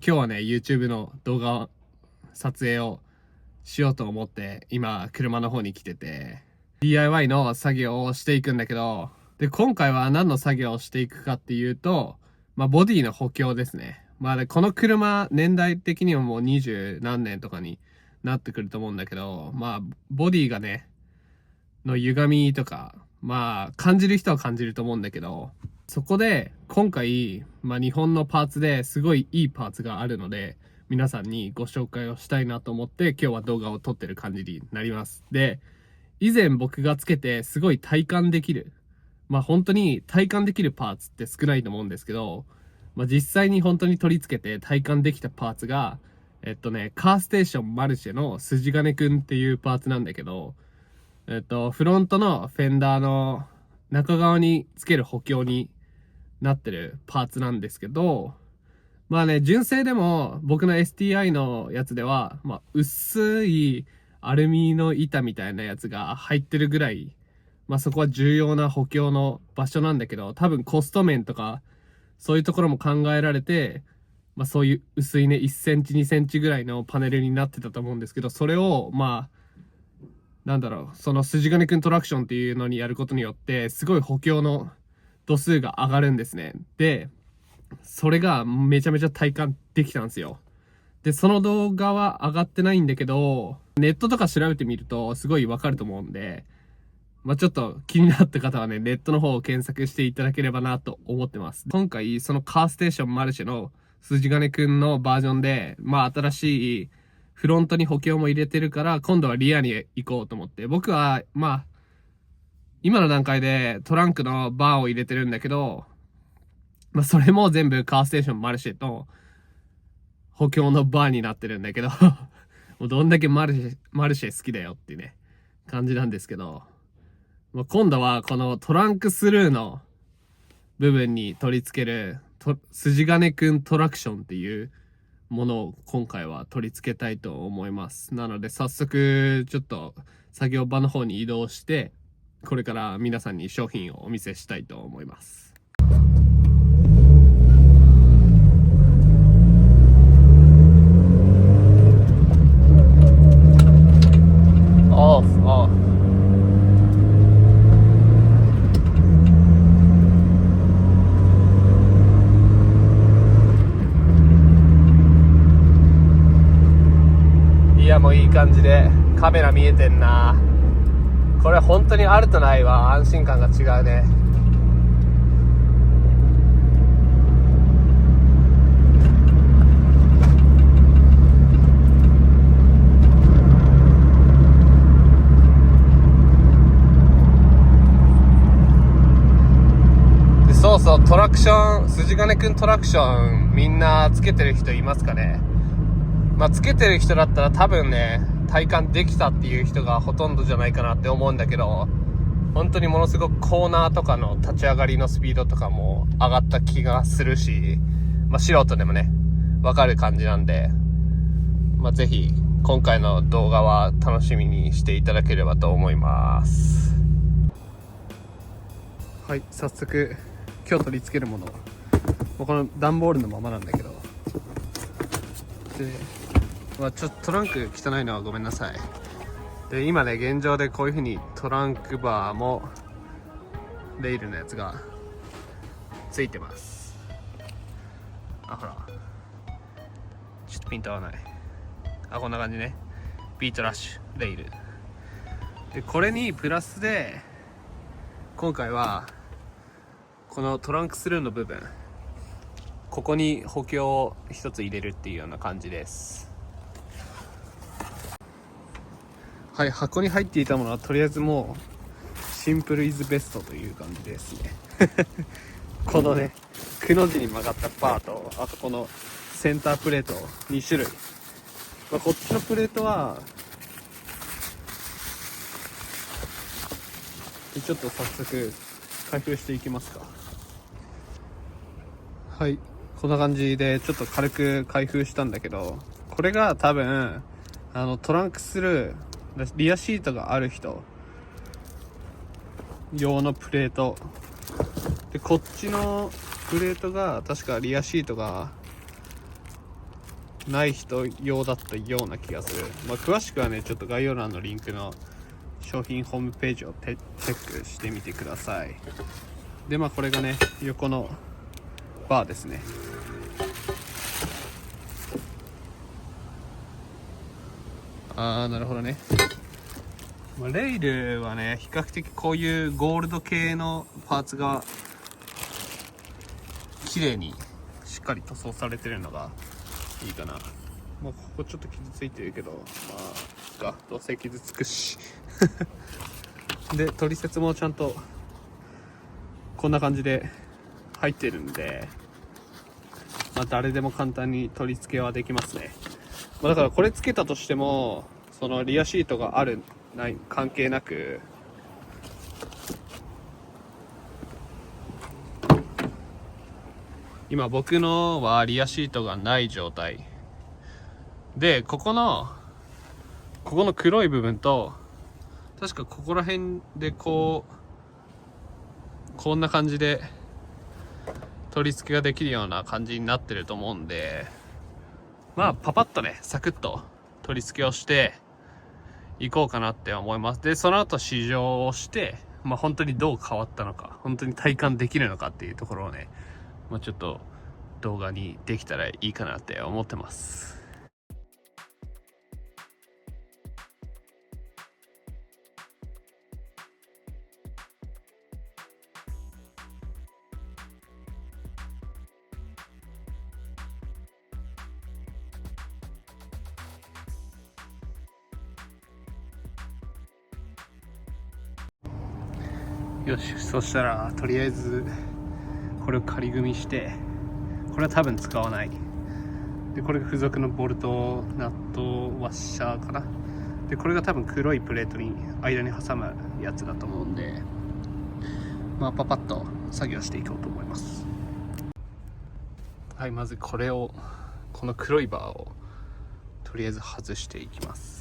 今日はね YouTube の動画撮影をしようと思って今車の方に来てて DIY の作業をしていくんだけど、で今回は何の作業をしていくかっていうと、ボディの補強ですね。この車年代的にはもう20何年とかになってくると思うんだけど、ボディがねの歪みとか感じる人は感じると思うんだけど、そこで今回日本のパーツですごいいいパーツがあるので皆さんにご紹介をしたいなと思って今日は動画を撮ってる感じになります。で、以前僕がつけてすごい体感できる、本当に体感できるパーツって少ないと思うんですけど、実際に本当に取り付けて体感できたパーツがカーステーションマルシェの筋金くんっていうパーツなんだけど、フロントのフェンダーの中側につける補強になってるパーツなんですけど、純正でも僕の STI のやつでは、薄いアルミの板みたいなやつが入ってるぐらい、そこは重要な補強の場所なんだけど、多分コスト面とかそういうところも考えられて、そういう薄いね1センチ2センチぐらいのパネルになってたと思うんですけど、それをその筋金くんトラクションっていうのにやることによってすごい補強の度数が上がるんですね。でそれがめちゃめちゃ体感できたんですよ。でその動画は上がってないんだけど、ネットとか調べてみるとすごいわかると思うんで、ちょっと気になった方はねネットの方を検索していただければなと思ってます。今回そのカーステーションマルシェの筋金くんのバージョンで新しいフロントに補強も入れてるから、今度はリアに行こうと思って、僕は今の段階でトランクのバーを入れてるんだけど、それも全部カーステーションマルシェと補強のバーになってるんだけどもうどんだけマルシェ好きだよっていうね感じなんですけど、今度はこのトランクスルーの部分に取り付ける筋金くんトラクションっていうものを今回は取り付けたいと思います。なので早速ちょっと作業場の方に移動して、これから皆さんに商品をお見せしたいと思います。もういい感じでカメラ見えてんな。これ本当にあるとないは安心感が違うね。でそうそう、トラクション、筋金くんトラクションみんなつけてる人いますかね。つけてる人だったら多分ね体感できたっていう人がほとんどじゃないかなって思うんだけど、本当にものすごくコーナーとかの立ち上がりのスピードとかも上がった気がするし、素人でもね分かる感じなんで、ぜひ今回の動画は楽しみにしていただければと思います。はい、早速今日取り付けるもの、この段ボールのままなんだけど、でちょっとトランク汚いのはごめんなさい。で今ね現状でこういう風にトランクバーもレールのやつがついてます。ほらちょっとピント合わない。こんな感じね。ビートラッシュレールで、これにプラスで今回はこのトランクスルーの部分、ここに補強を一つ入れるっていうような感じです。はい、箱に入っていたものはとりあえずもうシンプルイズベストという感じですねこのねくの字に曲がったパーと、あとこのセンタープレート2種類、こっちのプレートはちょっと早速開封していきますか。はい、こんな感じでちょっと軽く開封したんだけど、これが多分トランクスルーリアシートがある人用のプレートで、こっちのプレートが確かリアシートがない人用だったような気がする。詳しくはね、ちょっと概要欄のリンクの商品ホームページをチェックしてみてください。でこれがね、横のバーですね。なるほどね。レイルはね、比較的こういうゴールド系のパーツが綺麗にしっかり塗装されてるのがいいかな。ここちょっと傷ついてるけど、どうせ傷つくしで取説もちゃんとこんな感じで入ってるんで、誰でも簡単に取り付けはできますね。だからこれつけたとしても、そのリアシートがあるない関係なく、今僕のはリアシートがない状態で、ここの黒い部分と、確かここら辺でこんな感じで取り付けができるような感じになってると思うんで、パパッとね、サクッと取り付けをしていこうかなって思います。でその後試乗をして、本当にどう変わったのか、本当に体感できるのかっていうところをね、ちょっと動画にできたらいいかなって思ってます。よし、そしたらとりあえずこれを仮組みして、これは多分使わない。でこれが付属のボルトナットワッシャーかな。でこれが多分黒いプレートに間に挟むやつだと思うんで、パパッと作業していこうと思います。はい、まずこの黒いバーをとりあえず外していきます。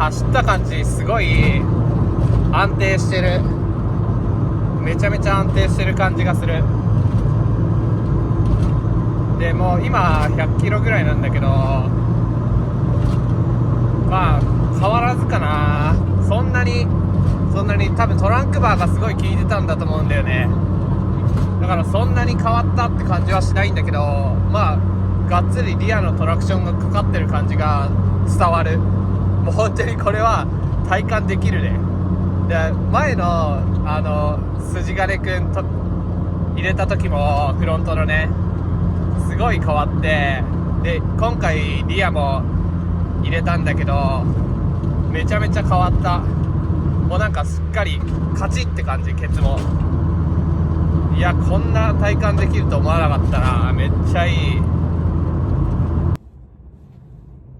走った感じすごい安定してる。めちゃめちゃ安定してる感じがする。でもう今100キロぐらいなんだけど、変わらずかな。そんなに多分トランクバーがすごい効いてたんだと思うんだよね。だからそんなに変わったって感じはしないんだけど、がっつりリアのトラクションがかかってる感じが伝わる。もう本当にこれは体感できるね。で前の筋金くんと入れた時もフロントのねすごい変わって、で今回リアも入れたんだけど、めちゃめちゃ変わった。もうなんかすっかりカチッって感じ、ケツも。いや、こんな体感できると思わなかったな。めっちゃいい。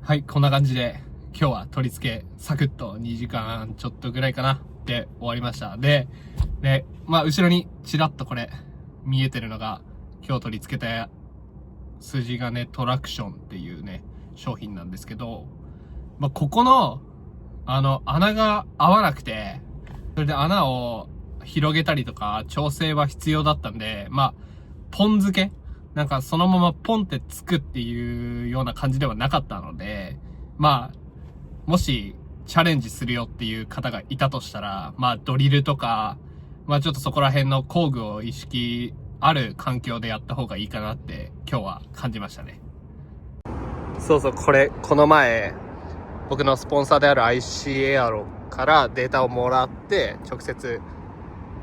はい、こんな感じで今日は取り付けサクッと2時間ちょっとぐらいかなで終わりました。で、まあ後ろにちらっとこれ見えてるのが今日取り付けた筋金トラクションっていうね商品なんですけど、まあここの穴が合わなくて、それで穴を広げたりとか調整は必要だったんで、まあポン付けなんかそのままポンってつくっていうような感じではなかったので、まあもしチャレンジするよっていう方がいたとしたら、まあドリルとか、まあちょっとそこら辺の工具を意識ある環境でやった方がいいかなって今日は感じましたね。そうそう、この前僕のスポンサーである IC エアロからデータをもらって直接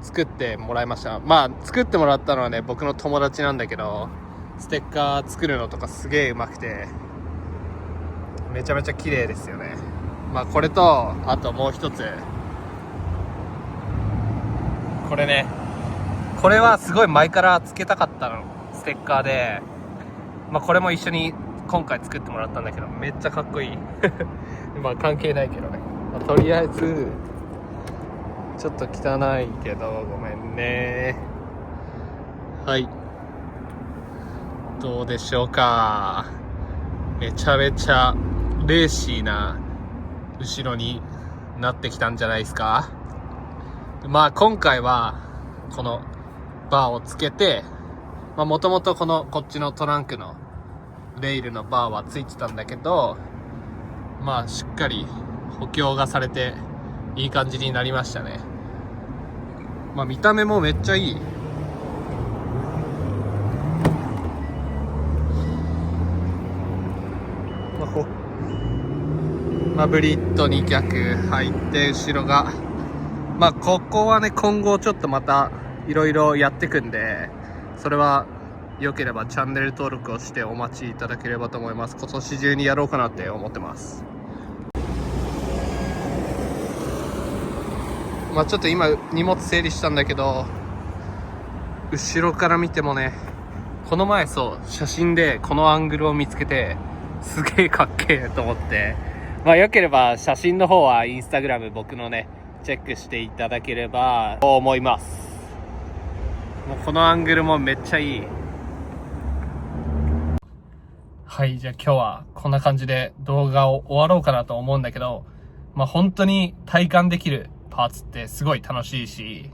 作ってもらいました。まあ作ってもらったのはね僕の友達なんだけど、ステッカー作るのとかすげえうまくてめちゃめちゃ綺麗ですよね。まあこれとあともう一つこれね、これはすごい前からつけたかったのステッカーで、まあこれも一緒に今回作ってもらったんだけどめっちゃかっこいいまあ関係ないけどね、まあ、とりあえずちょっと汚いけどごめんね。はい、どうでしょうか。めちゃめちゃレーシーな後ろになってきたんじゃないですか。まあ今回はこのバーをつけて、まあもともとこっちのトランクのレールのバーはついてたんだけど、まあしっかり補強がされていい感じになりましたね。まあ見た目もめっちゃいい。まあブリッドに逆入って後ろが、まあここはね今後ちょっとまたいろいろやってくんで、それは良ければチャンネル登録をしてお待ちいただければと思います。今年中にやろうかなって思ってます。まあちょっと今荷物整理したんだけど、後ろから見てもね、この前そう写真でこのアングルを見つけてすげえかっけえと思って、まあ良ければ写真の方はインスタグラム僕のねチェックしていただければと思います。もうこのアングルもめっちゃいい。はい、じゃあ今日はこんな感じで動画を終わろうかなと思うんだけど、まあ本当に体感できるパーツってすごい楽しいし、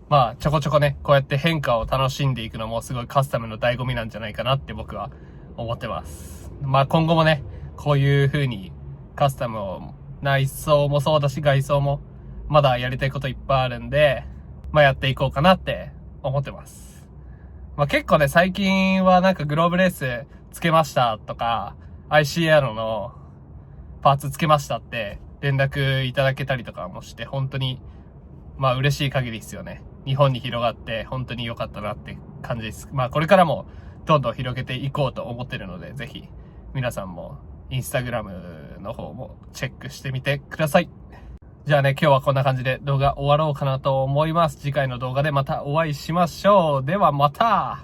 まあちょこちょこねこうやって変化を楽しんでいくのもすごいカスタムの醍醐味なんじゃないかなって僕は思ってます。まあ今後もねこういう風にカスタムを内装もそうだし外装もまだやりたいこといっぱいあるんで、まあやっていこうかなって思ってます。まあ結構ね最近はなんかグローブレースつけましたとか ICR のパーツつけましたって連絡いただけたりとかもして本当にまあ嬉しい限りですよね。日本に広がって本当に良かったなって感じです。まあこれからもどんどん広げていこうと思ってるので、ぜひ皆さんもインスタグラムの方もチェックしてみてください。じゃあね、今日はこんな感じで動画終わろうかなと思います。次回の動画でまたお会いしましょう。ではまた。